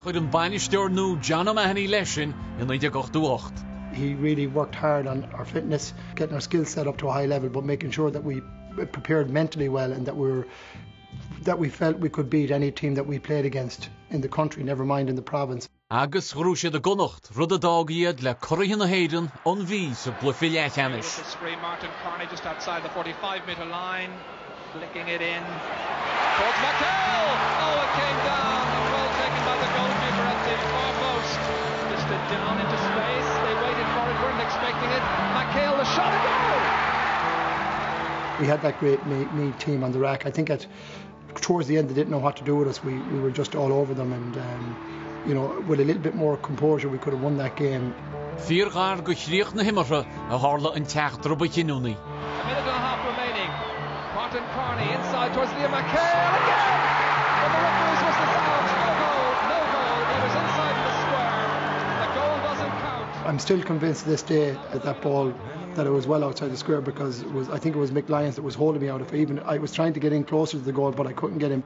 Chuid an bainisteoir nó John O'Mahony Leshin in 1988. He really worked hard on our fitness, getting our skill set up to a high level, but making sure that we prepared mentally well and that we felt we could beat any team that we played against in the country, never mind in the province. Agus grúise de gunnacht rud a dágaíad le Corrighan na Héireann an bhí sa Bluffile Cheannis. Martin Carney just outside the 45-metre line, flicking it in towards McHale. Oh, it came down. Well taken by the goalkeeper at the far post. Just down into space. They waited for it, weren't expecting it. McHale, the shot, a goal! We had that great Meath team on the rack. I think towards the end they didn't know what to do with us. We were just all over them, and with a little bit more composure we could have won that game. Fíor gar go chríoch na himara a hála an teachtar ba chinúnaí. A minute and a half remaining. Martin Carney inside towards Liam McHale again! But the referees was the sound. No goal. He was inside the square. The goal doesn't count. I'm still convinced to this day that ball that it was well outside the square, because I think it was Mick Lyons that was holding me out. I was trying to get in closer to the goal, but I couldn't get him.